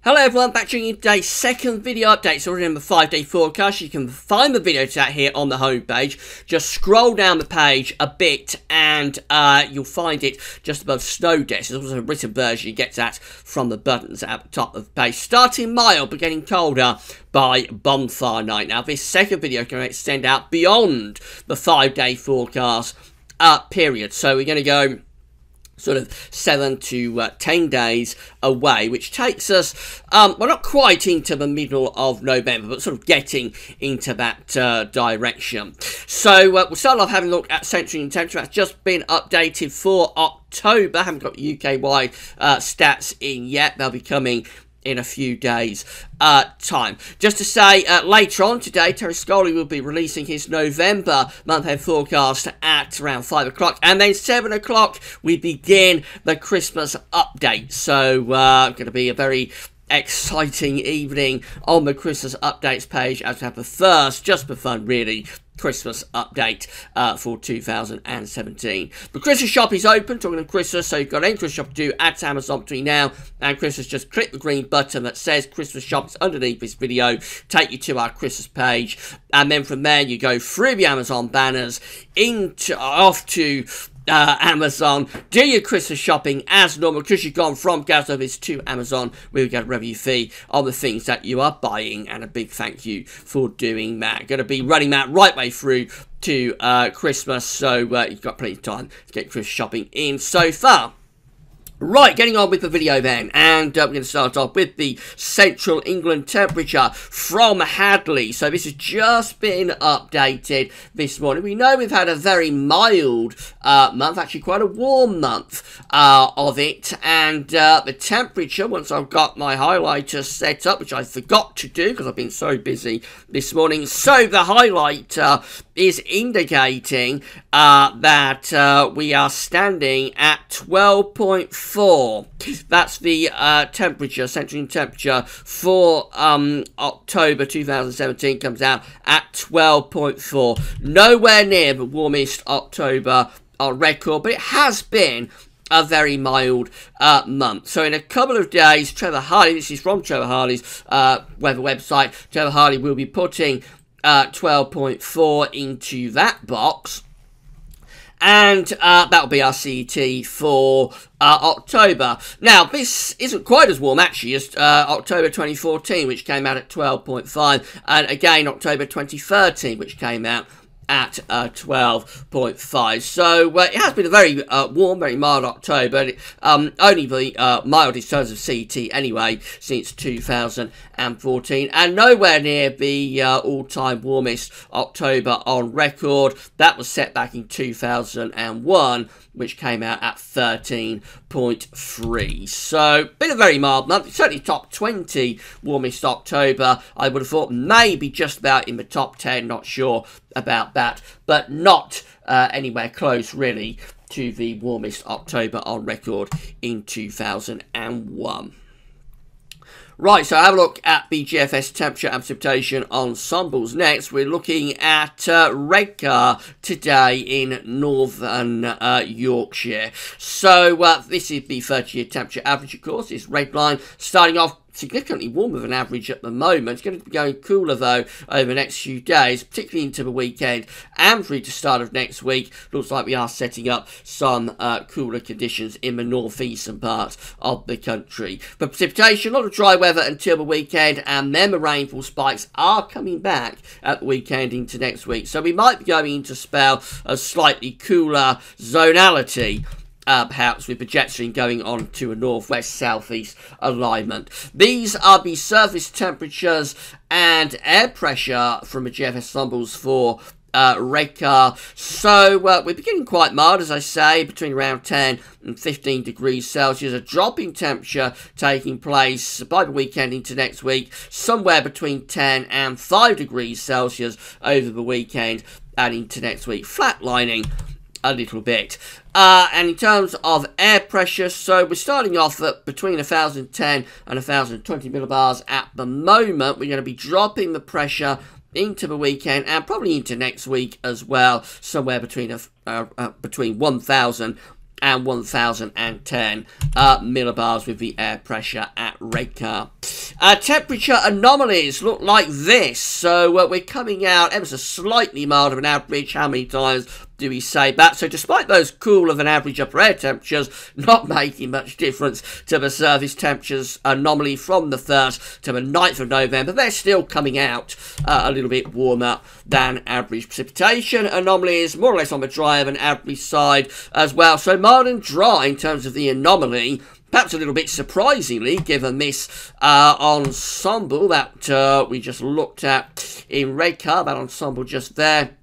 Hello everyone, back during today's second video update. So we're in the 5-day forecast. You can find the video to that here on the home page. Just scroll down the page a bit and you'll find it just above snow depths. There's also a written version. You get that from the buttons at the top of the page. Starting mild but getting colder by bonfire night. Now this second video can extend out beyond the 5-day forecast period. So we're going to go sort of 7 to 10 days away, which takes us, well, not quite into the middle of November, but sort of getting into that direction. So we'll start off having a look at century temperature. That's just been updated for October. Haven't got UK-wide stats in yet. They'll be coming in a few days time. Just to say, later on today, Terry Scully will be releasing his November month-end forecast at around 5 o'clock, and then 7 o'clock we begin the Christmas update. So going to be a very exciting evening on the Christmas updates page, as we have the first, just for fun really, Christmas update for 2017. The Christmas shop is open, talking of Christmas, so you've got any Christmas shop to do at Amazon between now and Christmas. Just click the green button that says Christmas shop. It's underneath this video, take you to our Christmas page, and then from there you go through the Amazon banners off to Amazon, do your Christmas shopping as normal. Because you've gone from gas service to Amazon, we'll get a review fee on the things that you are buying, and a big thank you for doing that. Going to be running that right way through to Christmas, so you've got plenty of time to get Christmas shopping in so far. Right, getting on with the video then, and we're going to start off with the Central England temperature from Hadley. So this has just been updated this morning. We know we've had a very mild month, actually quite a warm month of it, and the temperature, once I've got my highlighter set up, which I forgot to do because I've been so busy this morning, so the highlighter is indicating that we are standing at 12.4. That's the temperature, central temperature for October 2017 comes out at 12.4. Nowhere near the warmest October on record, but it has been a very mild month. So in a couple of days, Trevor Harley, this is from Trevor Harley's weather website, Trevor Harley will be putting 12.4 into that box, and that'll be our CET for October. Now, this isn't quite as warm, actually, as October 2014, which came out at 12.5, and again, October 2013, which came out at 12.5. So it has been a very warm, very mild October. Only the mildest terms of CET anyway since 2014, and nowhere near the all-time warmest October on record. That was set back in 2001, which came out at 13.3. So, been a very mild month. Certainly top 20 warmest October. I would have thought maybe just about in the top 10, not sure about that, but not anywhere close really to the warmest October on record in 2001. Right, so have a look at the GFS temperature and precipitation ensembles next. We're looking at Redcar today in northern Yorkshire. So this is the 30-year temperature average, of course. This red line starting off significantly warmer than average at the moment. It's going to be going cooler though over the next few days, particularly into the weekend and through to start of next week. Looks like we are setting up some cooler conditions in the northeastern part of the country. For precipitation, a lot of dry weather until the weekend, and then the rainfall spikes are coming back at the weekend into next week. So we might be going into a spell of slightly cooler zonality, perhaps with the jet stream going on to a northwest-southeast alignment. These are the surface temperatures and air pressure from the GFS ensembles for Redcar. So we're beginning quite mild, as I say, between around 10 and 15 degrees Celsius. A drop in temperature taking place by the weekend into next week, somewhere between 10 and 5 degrees Celsius over the weekend and into next week, flatlining a little bit. And in terms of air pressure, so we're starting off at between 1,010 and 1,020 millibars at the moment. We're going to be dropping the pressure into the weekend and probably into next week as well, somewhere between 1,000 and 1,010 millibars with the air pressure at Redcar. Temperature anomalies look like this. So we're coming out ever so slightly milder than average. How many times do we say that? So despite those cooler than average upper air temperatures not making much difference to the surface temperatures anomaly from the 1st to the 9th of November, they're still coming out a little bit warmer than average. Precipitation anomalies more or less on the drier than average side as well. So mild and dry in terms of the anomaly. Perhaps a little bit surprisingly, given this ensemble that we just looked at in Redcar, that ensemble just there.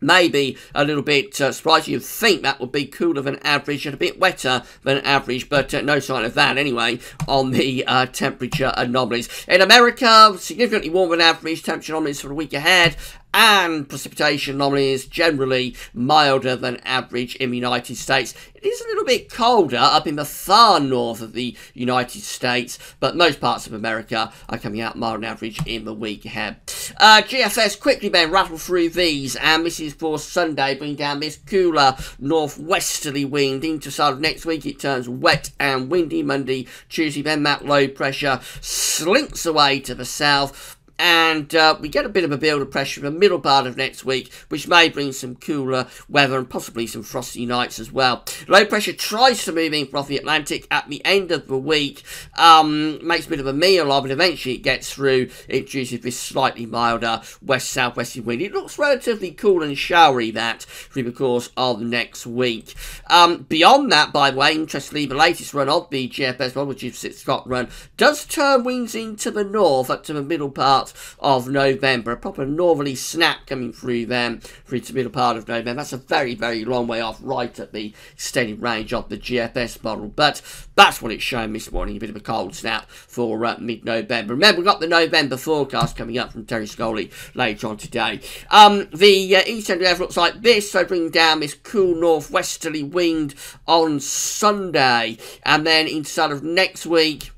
Maybe a little bit surprising. You'd think that would be cooler than average and a bit wetter than average, but no sign of that anyway on the temperature anomalies. In America, significantly warmer than average temperature anomalies for the week ahead, and precipitation anomalies generally milder than average in the United States. It is a little bit colder up in the far north of the United States, but most parts of America are coming out mild than average in the week ahead. GFS quickly then rattle through these, and this is for Sunday, bringing down this cooler northwesterly wind. Into start of next week, it turns wet and windy. Monday, Tuesday, then that low pressure slinks away to the south. And we get a bit of a build of pressure in the middle part of next week, which may bring some cooler weather and possibly some frosty nights as well. Low pressure tries to move in from the Atlantic at the end of the week, makes a bit of a meal of it. Eventually it gets through, introduces this slightly milder west-southwesterly wind. It looks relatively cool and showery, that, through the course of next week. Beyond that, by the way, interestingly, the latest run of the GFS model, which is 6 o'clock run, does turn winds into the north up to the middle part of November. A proper northerly snap coming through them through to the middle part of November. That's a very, very long way off, right at the extended range of the GFS model, but that's what it's showing this morning, a bit of a cold snap for mid-November. Remember, we've got the November forecast coming up from Terry Scully later on today. The east end of the looks like this, so bringing down this cool northwesterly wind on Sunday, and then inside of next week,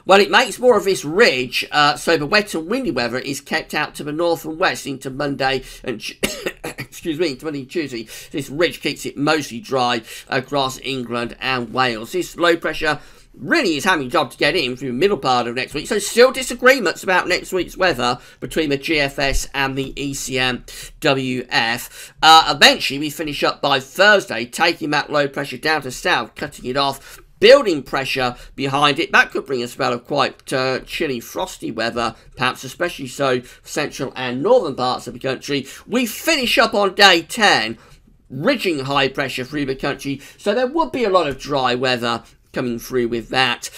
well, it makes more of this ridge, so the wet and windy weather is kept out to the north and west into Monday and excuse me, into Monday and Tuesday. This ridge keeps it mostly dry across England and Wales. This low pressure really is having a job to get in through the middle part of next week. So still disagreements about next week's weather between the GFS and the ECMWF. Eventually, we finish up by Thursday, taking that low pressure down to south, cutting it off, building pressure behind it. That could bring a spell of quite chilly, frosty weather, perhaps especially so for central and northern parts of the country. We finish up on day 10, ridging high pressure through the country, so there would be a lot of dry weather coming through with that.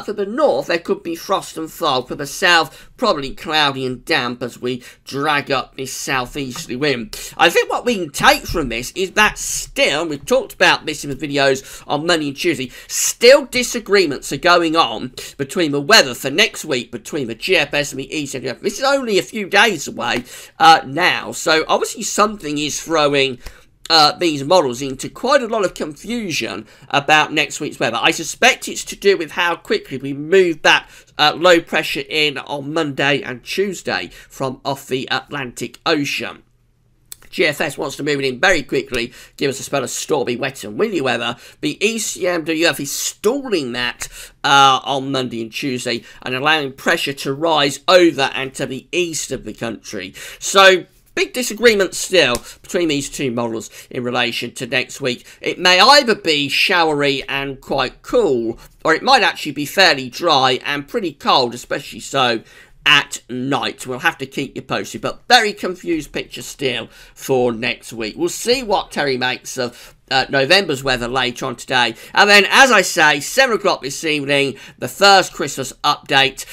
For the north, there could be frost and fog. For the south, probably cloudy and damp as we drag up this southeasterly wind. I think what we can take from this is that still, we've talked about this in the videos on Monday and Tuesday, still disagreements are going on between the weather for next week, between the GFS and the ECMWF. This is only a few days away now, so obviously something is throwing these models into quite a lot of confusion about next week's weather. I suspect it's to do with how quickly we move that low pressure in on Monday and Tuesday from off the Atlantic Ocean. GFS wants to move it in very quickly, give us a spell of stormy, wet and windy weather. The ECMWF is stalling that on Monday and Tuesday and allowing pressure to rise over and to the east of the country. So big disagreement still between these two models in relation to next week. It may either be showery and quite cool, or it might actually be fairly dry and pretty cold, especially so at night. We'll have to keep you posted, but very confused picture still for next week. We'll see what Terry makes of November's weather later on today. And then, as I say, 7 o'clock this evening, the first Christmas update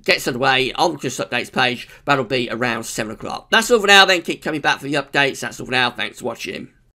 gets underway on the Christmas updates page. That'll be around 7 o'clock. That's all for now then. Keep coming back for the updates. That's all for now. Thanks for watching.